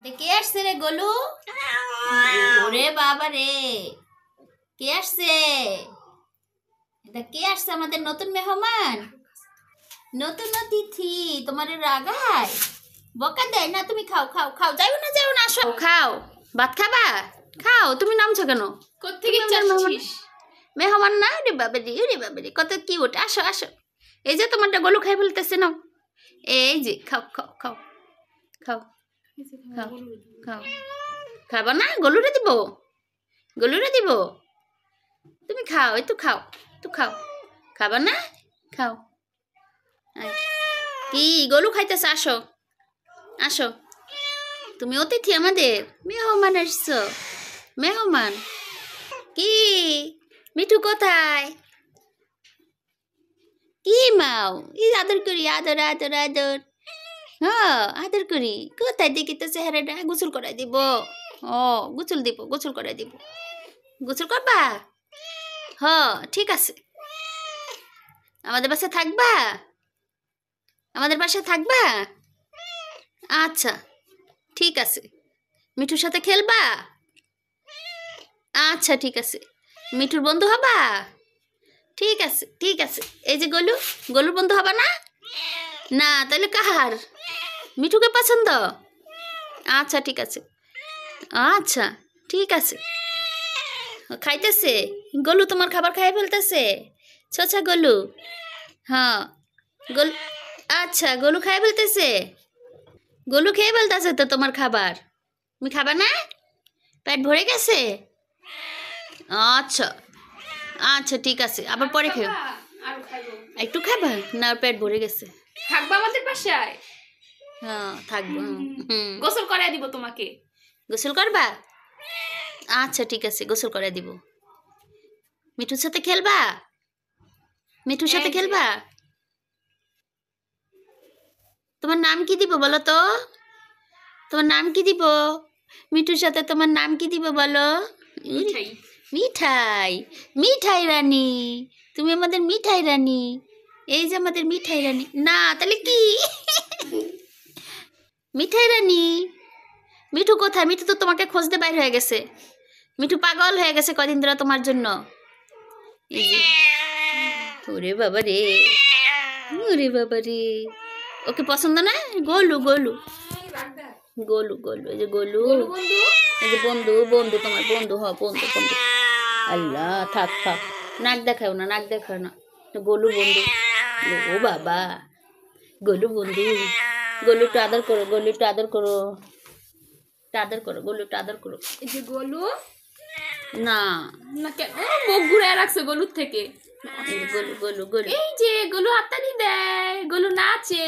কে আসছে রে গোলু? ওরে বাবা রে, কে আসছে? এটা কে আসছে? আমাদের নতুন মেহমান, নতুন অতিথি। তোমার রাগায় বকা দেয় না? তুমি খাও খাও খাও, যাও না যাও না, আসো খাও। ভাত খাবা? খাও। তুমি নামছো কেন? কোত্থেকে মেহমান না রে বাবারি, রে বাবারি, কত কিউট। আসো আসো, এই যে তোমারটা গোলু খাই ফেলতেছে, নাও এই যে খাও খাও খাও খাও খাও খাও। খাবা না? গলুরে দিব, গলুরে দিব। তুমি খাও, একটু খাও, একটু খাও। খাবা না? খাও। কি গলু খাইতেছে? আসো আসো, তুমি অতিথি আমাদের, মেহমান আসছো, মেহমান। কি মিঠু কোথায়? কি মাও, ই আদর করি, আদর আদর আদর। হ্যাঁ আদর করি। কোথায় দেখি তো চেহারাটা? গোসল করাই দিব। ও গোসল দিব, গোসল করাই দিব। গোসল করবা? হ ঠিক আছে। আমাদের বাসায় থাকবা? আমাদের বাসায় থাকবা? আচ্ছা ঠিক আছে। মিঠুর সাথে খেলবা? আচ্ছা ঠিক আছে। মিঠুর বন্ধু হবা? ঠিক আছে ঠিক আছে। এই যে গোলু, গোলুর বন্ধু হবা না? না তাহলে কাহার? মিঠুকে পছন্দ? আচ্ছা ঠিক আছে, আচ্ছা ঠিক আছে। খাইতেছে গোলু, তোমার খাবার খাই ফেলতেছে ছোছা গোলু। হ্যাঁ গোলু, আচ্ছা গোলু খাই ফেলতেছে, গোলু খেয়ে ফেলতেছে তো তোমার খাবার। তুমি খাবা না? পেট ভরে গেছে? আচ্ছা আচ্ছা ঠিক আছে, আবার পরে খেও। একটু খাবা না? পেট ভরে গেছে। থাকবা আমাদের বাসায়? হ্যাঁ থাকবো। গোসল করাই দিব তোমাকে। গোসল করবা? আচ্ছা ঠিক আছে, গোসল করে দিব। মিঠুর সাথে খেলবা? মিঠুর সাথে খেলবা? তোমার নাম কি দিব বলো তো? তোমার নাম কি দিব? মিঠুর সাথে তোমার নাম কি দিব বলো? মিঠাই, মিঠাই রানী। তুমি আমাদের মিঠাই রানী। এই যে আমাদের মিঠাই রানী। না তাহলে কি? মিঠাই রানী। মিঠু কোথায়? মিঠু তো তোমাকে খুঁজতে বাইর হয়ে গেছে। মিঠু পাগল হয়ে গেছে কদিন ধরে তোমার জন্য। এই যে ওরে বাবা রে, ওরে বাবা রে, ওকে পছন্দ না? গোলু গোলু গোলু গোলু, এই যে গোলু, এই যে বন্ধু, বন্ধু তোমার বন্ধু। হ বন্ধু বন্ধু। আল্লাহ থাক থাক, নাক দেখাও না, নাক দেখাও না। গোলু বন্ধু। ও বাবা, গোলু বন্ধু। গোলু একটু আদর করো, গোলু একটু আদর করো, একটু আদর করো, গোলু একটু আদর করো। এই যে গোলু না না কেন মুখ ঘুরে রাখছে গলুর থেকে? গোলু গোলু গোলু, এই যে গোলু হাততালি দেয়, গোলু নাচে।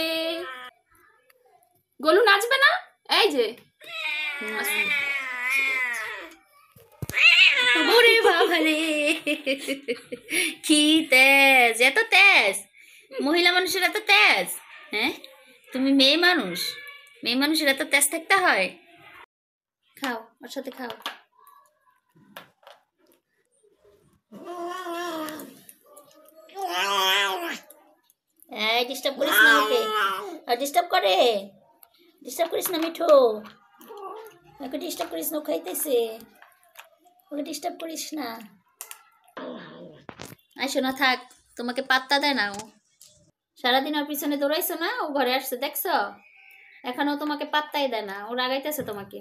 গোলু নাচবে না? এই যে ওরে বাবা রে, কি তেজ, এত তেজ! মহিলা মানুষের এত তেজ? হ্যাঁ তুমি মেয়ে মানুষ, মেয়ে মানুষের এত তেজ থাকতে হয়? খাও, ওর সাথে খাও। এই ডিস্টার্ব করিস না ওকে, আর ডিস্টার্ব করে, ডিস্টার্ব করিস না মিঠু, ওকে ডিস্টার্ব করিস না, ও খাইতেছে, ওকে ডিস্টার্ব করিস না। আইসো না, থাক, তোমাকে পাত্তা দেয় না ও। সারাদিন ওর পিছনে দৌড়াইছো না, ও ঘরে আসছে দেখছো? এখনো তোমাকে পাত্তাই দেয় না, ও রাগাইতেছে তোমাকে।